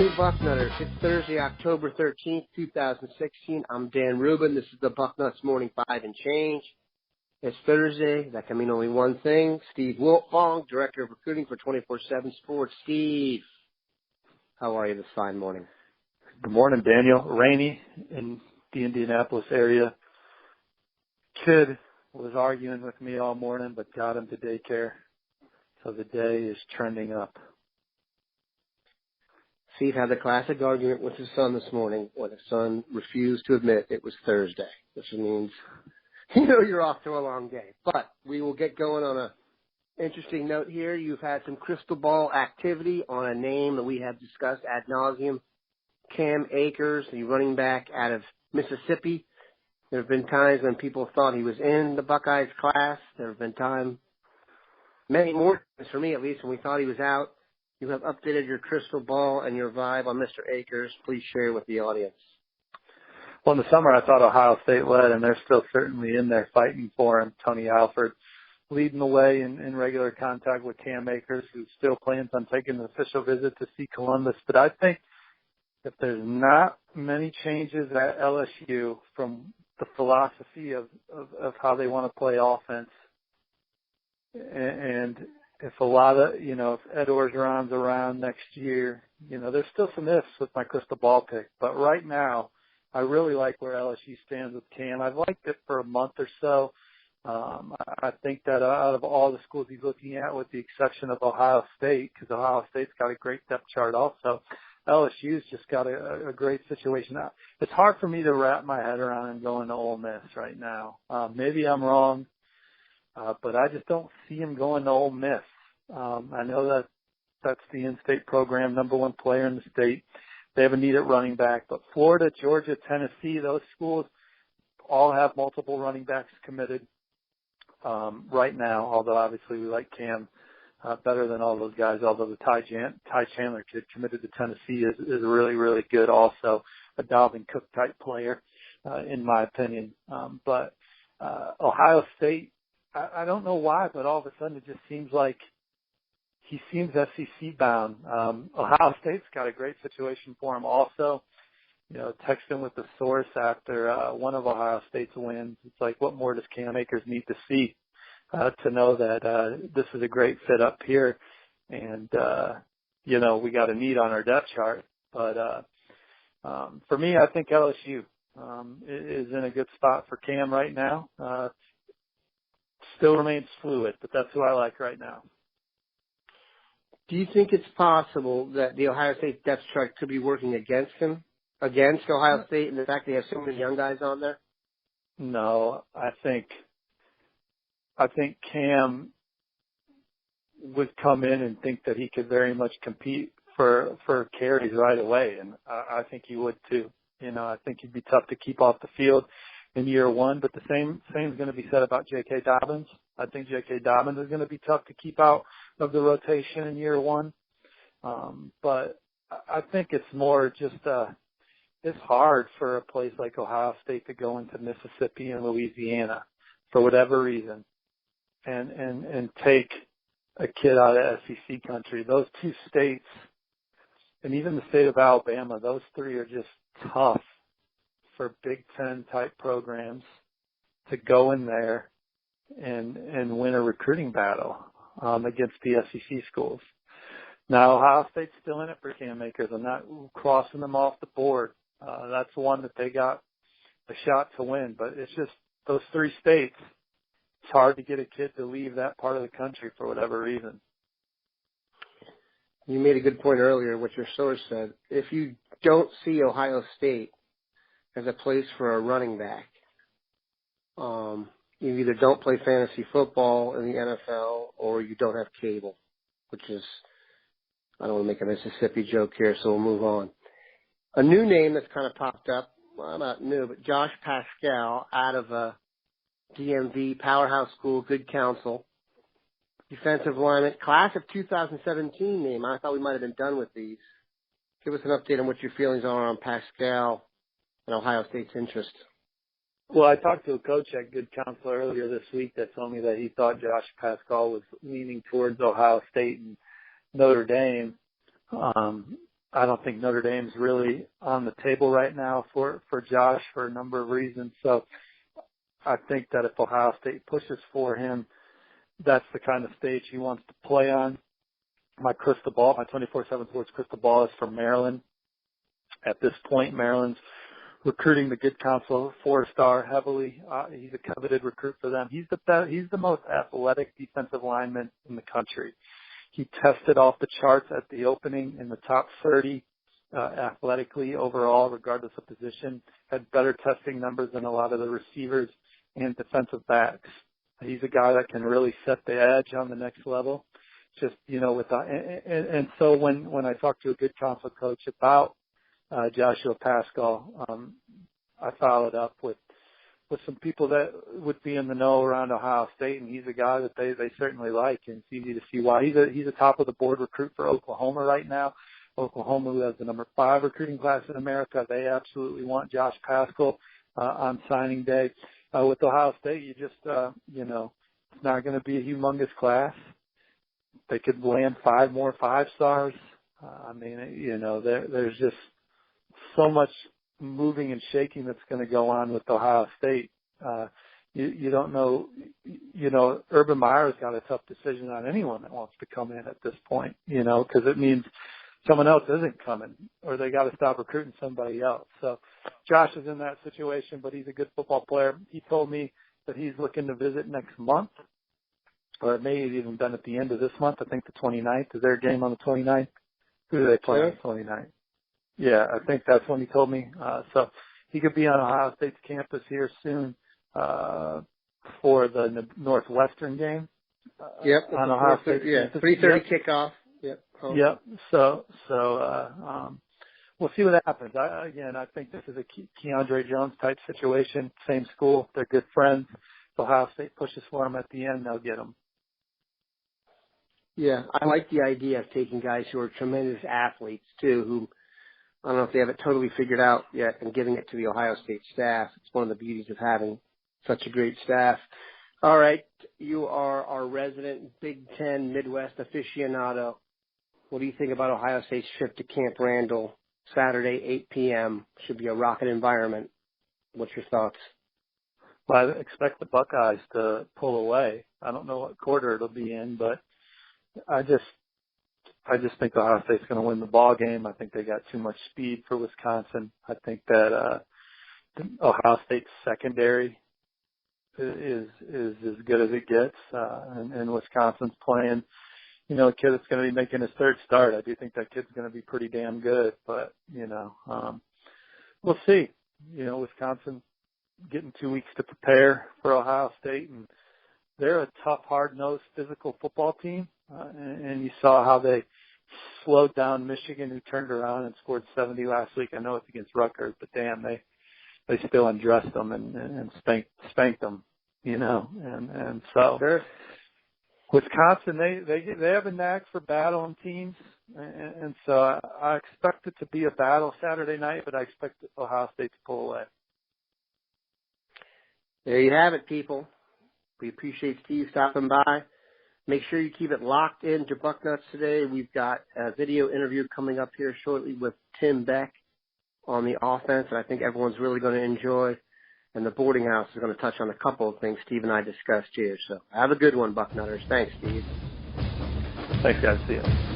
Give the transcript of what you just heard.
morning, Bucknutters. It's Thursday, October 13th, 2016. I'm Dan Rubin. This is the Bucknuts Morning 5 and Change. It's Thursday. That can mean only one thing. Steve Wiltfong, Director of Recruiting for 24/7 Sports. Steve, how are you this fine morning? Good morning, Daniel. Rainy in the Indianapolis area. Kid was arguing with me all morning, but got him to daycare. So the day is trending up. Steve had the classic argument with his son this morning where the son refused to admit it was Thursday, which means you're off to a long day. But we will get going on an interesting note here. You've had some crystal ball activity on a name that we have discussed ad nauseum, Cam Akers, the running back out of Mississippi. There have been times when people thought he was in the Buckeyes class. There have been times, many more times for me at least, when we thought he was out. You have updated your crystal ball and your vibe on Mr. Akers. Please share with the audience. Well, in the summer, I thought Ohio State led, and they're still certainly in there fighting for him. Tony Alford leading the way in regular contact with Cam Akers, who still plans on taking an official visit to see Columbus. But I think if there's not many changes at LSU from the philosophy of how they want to play offense, and if a lot of, if Ed Orgeron's around next year, there's still some ifs with my crystal ball pick. But right now, I really like where LSU stands with Cam. I've liked it for a month or so. I think that out of all the schools he's looking at, with the exception of Ohio State, because Ohio State's got a great depth chart also, LSU's just got a great situation. Now, it's hard for me to wrap my head around him going to Ole Miss right now. Maybe I'm wrong. But I just don't see him going to Ole Miss. I know that that's the in-state program, number one player in the state. They have a need at running back. But Florida, Georgia, Tennessee, those schools all have multiple running backs committed right now, although obviously we like Cam better than all those guys, although the Ty Chandler kid committed to Tennessee is really, really good also, a Dalvin Cook-type player, in my opinion. But Ohio State, I don't know why, but all of a sudden it just seems like he seems SEC bound. Ohio State's got a great situation for him also. Texting with the source after one of Ohio State's wins. It's like, what more does Cam Akers need to see to know that this is a great fit up here? And, we got a need on our depth chart. But for me, I think LSU is in a good spot for Cam right now. Still remains fluid, but that's who I like right now. Do you think it's possible that the Ohio State depth chart could be working against him, against Ohio State, and the fact they have so many young guys on there? No, I think Cam would come in and think that he could very much compete for carries right away, and I think he would too. I think he'd be tough to keep off the field in year one, but the same is going to be said about J.K. Dobbins. I think J.K. Dobbins is going to be tough to keep out of the rotation in year one. But I think it's more just it's hard for a place like Ohio State to go into Mississippi and Louisiana for whatever reason and take a kid out of SEC country. Those two states, and even the state of Alabama, those three are just tough for Big Ten type programs to go in there and win a recruiting battle against the SEC schools. Now, Ohio State's still in it for Cam Akers. I'm not crossing them off the board. That's one that they got a shot to win. But it's just those three states, it's hard to get a kid to leave that part of the country for whatever reason. You made a good point earlier, what your source said. If you don't see Ohio State as a place for a running back, you either don't play fantasy football in the NFL or you don't have cable, which is, I don't want to make a Mississippi joke here, so we'll move on. A new name that's kind of popped up, well, not new, but Josh Paschal out of DMV, Powerhouse School, Good Counsel, defensive lineman, class of 2017 name. I thought we might have been done with these. Give us an update on what your feelings are on Paschal and Ohio State's interest. Well, I talked to a coach at Good Counsel earlier this week that told me that he thought Josh Paschal was leaning towards Ohio State and Notre Dame. I don't think Notre Dame's really on the table right now for Josh for a number of reasons. So I think that if Ohio State pushes for him, that's the kind of stage he wants to play on. My crystal ball, my 24/7 Sports crystal ball is for Maryland. At this point, Maryland's recruiting the good counsel 4-star heavily. He's a coveted recruit for them. He's the most athletic defensive lineman in the country. He tested off the charts at the opening in the top 30 athletically overall, regardless of position. Had better testing numbers than a lot of the receivers and defensive backs. He's a guy that can really set the edge on the next level. Just, and so when I talked to a good counsel coach about Joshua Paschal, I followed up with some people that would be in the know around Ohio State, and he's a guy that they certainly like, and it's easy to see why. He's a top of the board recruit for Oklahoma right now. Oklahoma, who has the number 5 recruiting class in America, they absolutely want Josh Paschal on signing day. With Ohio State, you just it's not going to be a humongous class. They could land 5 more 5-stars. There's just so much moving and shaking that's going to go on with Ohio State. You don't know, Urban Meyer's got a tough decision on anyone that wants to come in at this point, because it means someone else isn't coming or they got to stop recruiting somebody else. So Josh is in that situation, but he's a good football player. He told me that he's looking to visit next month, or it may have even been at the end of this month. I think the 29th. Is there a game on the 29th? Who do they play on the 29th? Yeah, I think that's when he told me. So he could be on Ohio State's campus here soon for the Northwestern game. Yep. On Ohio State. Yeah, 3:30 kickoff. Yep. Yep. So we'll see what happens. I think this is a Keandre Jones type situation. Same school. They're good friends. If Ohio State pushes for him at the end, they'll get him. Yeah, I like the idea of taking guys who are tremendous athletes, too, who I don't know if they have it totally figured out yet, and giving it to the Ohio State staff. It's one of the beauties of having such a great staff. All right, you are our resident Big Ten Midwest aficionado. What do you think about Ohio State's trip to Camp Randall Saturday, 8 p.m.? Should be a rocket environment. What's your thoughts? Well, I expect the Buckeyes to pull away. I don't know what quarter it'll be in, but I just think Ohio State's going to win the ball game. I think they got too much speed for Wisconsin. I think that Ohio State's secondary is as good as it gets, and Wisconsin's playing, a kid that's going to be making his 3rd start. I do think that kid's going to be pretty damn good, but we'll see. Wisconsin getting 2 weeks to prepare for Ohio State, and they're a tough, hard-nosed, physical football team. And you saw how they slowed down Michigan, who turned around and scored 70 last week. I know it's against Rutgers, but damn, they still undressed them and spanked them, And so Wisconsin, they have a knack for battling teams, and so I expect it to be a battle Saturday night, but I expect Ohio State to pull away. There you have it, people. We appreciate Steve stopping by. Make sure you keep it locked into Bucknuts today. We've got a video interview coming up here shortly with Tim Beck on the offense, and I think everyone's really going to enjoy. And the boarding house is going to touch on a couple of things Steve and I discussed here. So have a good one, Bucknutters. Thanks, Steve. Thanks, guys. See you.